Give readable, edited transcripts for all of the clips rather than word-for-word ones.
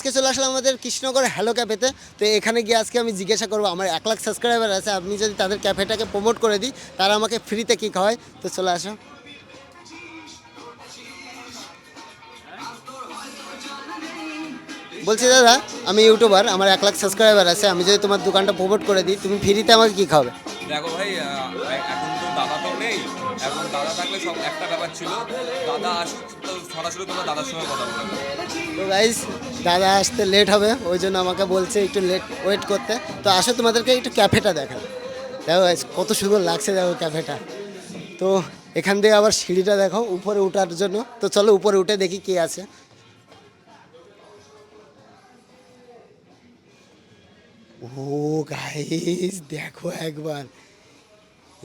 আজকে চলে আসলাম আমাদের কৃষ্ণনগর হ্যালো ক্যাফেতে। তো এখানে গিয়ে আজকে আমি জিজ্ঞাসা করবো, আমার 1 লাখ সাবস্ক্রাইবার আছে, আমি যদি তাদের ক্যাফেটাকে প্রমোট করে দিই তারা আমাকে ফ্রিতে কী খাওয়ায়। তো চলে আসো। বলছি দাদা, আমি ইউটিউবার, আমার 1 লাখ সাবস্ক্রাইবার আছে, আমি যদি তোমার দোকানটা প্রমোট করে দিই তুমি ফ্রিতে আমাকে কী খাওয়াবে? দেখো ভাই, এখন তো দাদা তো নেই। এখন দাদা থাকলে সব একটা ব্যাপার ছিল, দাদা আসুক তো সরাসরি তোমার দাদার সঙ্গে কথা বলবে। তো গাইস, দাদা আসতে লেট হবে, ওই জন্য আমাকে বলছে একটু ওয়েট করতে। তো আসো তোমাদেরকে একটু ক্যাফেটা দেখা। দেখো guys, কত সুন্দর লাগছে দেখো ক্যাফেটা। তো এখান থেকে আবার সিঁড়িটা দেখো উপরে ওঠার জন্য। তো চলো উপরে উঠে দেখি কি আছে। ও গাইস, দেখো একবার,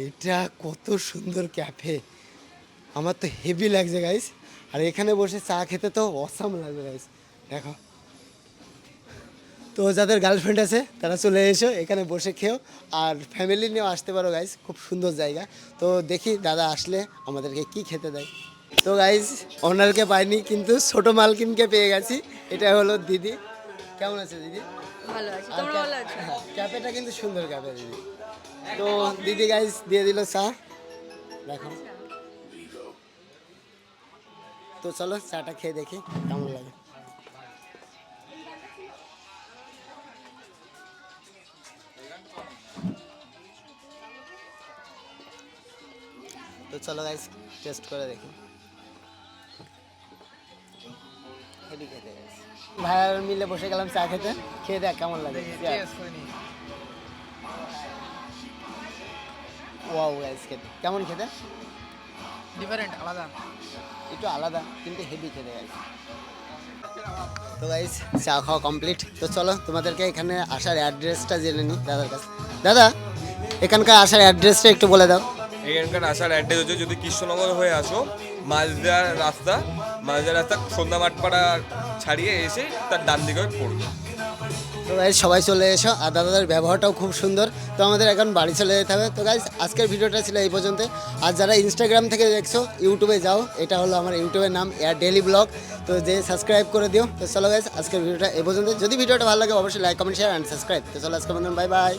এটা কত সুন্দর ক্যাফে। আমার তো হেভি লাগছে গাইস। আর এখানে বসে চা খেতে তো অসাম লাগবে গাইস। দেখো, তো যাদের গার্লফ্রেন্ড আছে তারা চলে এসো, এখানে বসে খেও। আর ফ্যামিলি নিয়েও আসতে পারো গাইস, খুব সুন্দর জায়গা। তো দেখি দাদা আসলে আমাদেরকে কি খেতে দেয়। তো গাইস, ওনারকে পাইনি কিন্তু ছোট মালকিনকে পেয়ে গেছি। এটা হলো দিদি। কেমন আছে দিদি? ভালো আছি, আর তোমরা ভালো আছো? ক্যাফেটা কিন্তু সুন্দর ক্যাফে দিদি। তো দিদি গাইস দিয়ে দিল চা, দেখো। তো চলো চাটা খেয়ে দেখি কেমন লাগে। তো চলো গাইস টেস্ট করে দেখি। হেভি খেতে গাইস। ভাইয়ার মিলে বসে গেলাম চা খেতে, খেয়ে দেখ কেমন লাগে। ওয়াও গাইস, খেতে কেমন খেতে? ডিফারেন্ট, আলাদা। একটু আলাদা কিন্তু হেভি খেতে গাইস। তো গাইস চা খাওয়া কমপ্লিট। তো চলো তোমাদেরকে এখানে আসার অ্যাড্রেসটা জেনে নিই দাদার কাছে। দাদা, এখানকার আসার অ্যাড্রেসটা একটু বলে দাও। এখানকার আসার অ্যাড্রেস হচ্ছে, যদি কৃষ্ণনগর হয়ে আসো, মালদা রাস্তা সন্ধ্যা মাঠপাড়া ছাড়িয়ে এসে তার ডান দিকে পড়বে। তো গাইজ সবাই চলে এসো। আর দাদাদের ব্যবহারটাও খুব সুন্দর। তো আমাদের এখন বাড়ি চলে যেতে হবে। তো গাইজ আজকের ভিডিওটা ছিল এই পর্যন্ত। আর যারা ইনস্টাগ্রাম থেকে দেখছো, ইউটিউবে যাও, এটা হলো আমার ইউটিউবের নাম এয়ার ডেলি ব্লগ। তো যে সাবস্ক্রাইব করে দিও। তো চলো গাইজ আজকের ভিডিওটা এই পর্যন্ত। যদি ভিডিওটা ভালো লাগে অবশ্যই like comment share and subscribe. তো চলো আজকের মতন বাই বাই।